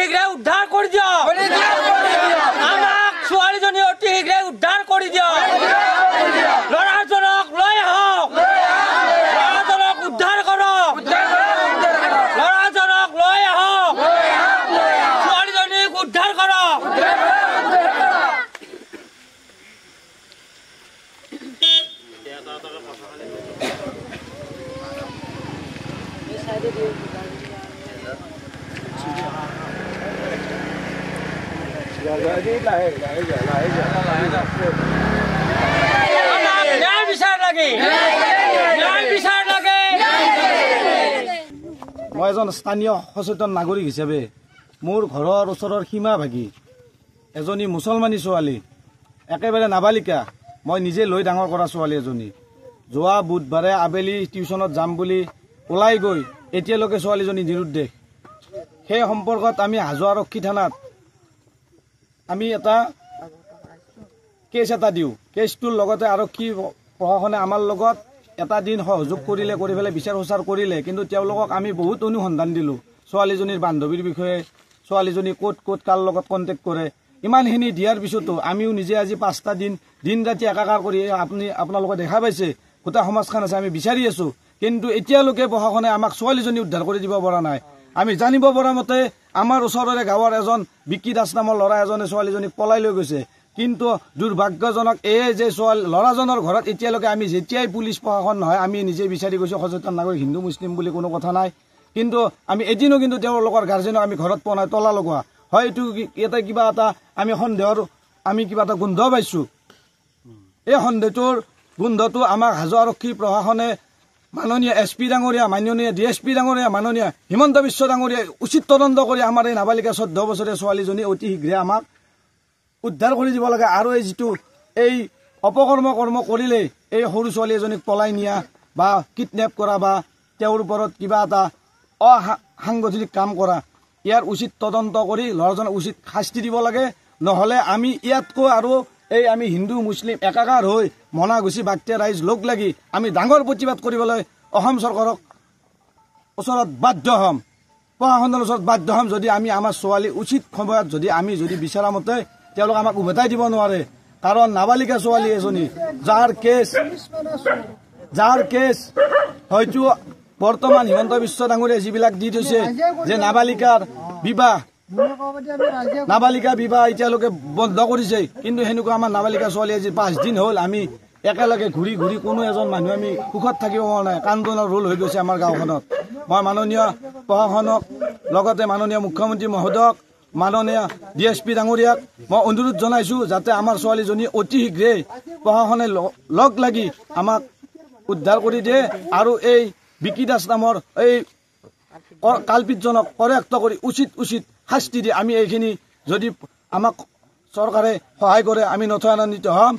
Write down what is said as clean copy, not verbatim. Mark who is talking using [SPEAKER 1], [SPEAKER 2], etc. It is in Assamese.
[SPEAKER 1] শীঘ্ৰে উদ্ধাৰ কৰি দিয়ক আমাক ছোৱালীজনী অতি শীঘ্ৰে উদ্ধাৰ কৰি দিয়ক ল'ৰাজনক লৈ আহক ল'ৰাজনক উদ্ধাৰ কৰক ল'ৰাজনক লৈ আহক ছোৱালীজনীক উদ্ধাৰ কৰক
[SPEAKER 2] মই এজন স্থানীয় সচেতন নাগৰিক হিচাপে মোৰ ঘৰৰ ওচৰৰ সীমা ভাগি এজনী মুছলমানী ছোৱালী একেবাৰে নাবালিকা মই নিজে লৈ ডাঙৰ কৰা ছোৱালী এজনী যোৱা বুধবাৰে আবেলি টিউচনত যাম বুলি ওলাই গৈ এতিয়ালৈকে ছোৱালীজনী নিৰুদ্দেশ সেই সম্পৰ্কত আমি হাজোৱা আৰক্ষী থানাত আমি এটা কেছ এটা দিওঁ কেছটোৰ লগতে আৰক্ষী প্ৰশাসনে আমাৰ লগত এটা দিন সহযোগ কৰিলে কৰি পেলাই বিচাৰ সোচাৰ কৰিলে কিন্তু তেওঁলোকক আমি বহুত অনুসন্ধান দিলোঁ ছোৱালীজনীৰ বান্ধৱীৰ বিষয়ে ছোৱালীজনী ক'ত ক'ত কাৰ লগত কণ্টেক্ট কৰে ইমানখিনি দিয়াৰ পিছতো আমিও নিজে আজি 5টা দিন ৰাতি একাকাৰ কৰি আপোনালোকে দেখা পাইছে গোটেই সমাজখন আছে আমি বিচাৰি আছোঁ কিন্তু এতিয়ালৈকে প্ৰশাসনে আমাক ছোৱালীজনী উদ্ধাৰ কৰি দিব পৰা নাই আমি জানিব পৰা মতে আমাৰ ওচৰৰে গাঁৱৰ এজন বিকি দাস নামৰ ল'ৰা এজনে ছোৱালীজনীক পলাই লৈ গৈছে কিন্তু দুৰ্ভাগ্যজনক এই যে ল'ৰাজনৰ ঘৰত এতিয়ালৈকে আমি যেতিয়াই পুলিচ প্ৰশাসন নহয় আমি নিজে বিচাৰি গৈছোঁ সচেতন নাগৰিক হিন্দু মুছলিম বুলি কোনো কথা নাই কিন্তু আমি এদিনো কিন্তু তেওঁলোকৰ গাৰ্জেনক আমি ঘৰত পোৱা নাই তলা লগোৱা হয়তো এটা কিবা এটা আমি সন্দেহৰ আমি কিবা এটা গোন্ধ পাইছোঁ এই সন্দেহটোৰ গোন্ধটো আমাক হাজোৱা আৰক্ষী প্ৰশাসনে মাননীয় SP ডাঙৰীয়া মাননীয় DSP ডাঙৰীয়া মাননীয় হিমন্ত বিশ্ব ডাঙৰীয়া উচিত তদন্ত কৰি আমাৰ এই নাবালিকা 14 বছৰীয়া ছোৱালীজনী অতি শীঘ্ৰে আমাক উদ্ধাৰ কৰি দিব লাগে আৰু এই যিটো এই অপকৰ্ম কৰিলে এই সৰু ছোৱালী এজনীক পলাই নিয়া বা কিডনেপ কৰা বা তেওঁৰ ওপৰত কিবা এটা অসাংগঠনিক কাম কৰা ইয়াৰ উচিত তদন্ত কৰি ল'ৰাজনক উচিত শাস্তি দিব লাগে নহ'লে আমি ইয়াতকৈ আৰু এই আমি হিন্দু মুছলিম একাকাৰ হৈ মনাগুচি বাক্তিয়া ৰাইজ লগ লাগি আমি ডাঙৰ প্ৰতিবাদ কৰিবলৈ অসম চৰকাৰক ওচৰত বাধ্য হ'ম প্ৰশাসনৰ ওচৰত বাধ্য হ'ম যদি আমি আমাৰ ছোৱালী উচিত সময়ত যদি বিচৰা মতে তেওঁলোক আমাক উভতাই দিব নোৱাৰে কাৰণ নাবালিকা ছোৱালী এজনী যাৰ কেছ হয়তো বৰ্তমান হিমন্ত বিশ্ব ডাঙৰীয়া যিবিলাক দি থৈছে যে নাবালিকা বিবাহ এতিয়ালৈকে বন্ধ কৰিছে কিন্তু সেনেকুৱা আমাৰ নাবালিকা ছোৱালী আজি 5 দিন হ'ল আমি একেলগে ঘূৰি কোনো এজন মানুহ আমি সুখত থাকিব পৰা নাই কান্দোনৰ ৰোল হৈ গৈছে আমাৰ গাঁওখনত মই মাননীয় প্ৰশাসনক লগতে মাননীয় মুখ্যমন্ত্ৰী মহোদয়ক মাননীয় DSP ডাঙৰীয়াক মই অনুৰোধ জনাইছোঁ যাতে আমাৰ ছোৱালীজনী অতি শীঘ্ৰে প্ৰশাসনে লগ লাগি আমাক উদ্ধাৰ কৰি দিয়ে আৰু এই বিকি দাস নামৰ এই কালপিতজনক কৰেক্ট কৰি উচিত শাস্তি দিয়ে আমি এইখিনি যদি আমাক চৰকাৰে সহায় কৰে আমি নথৈ আনন্দিত হ'ম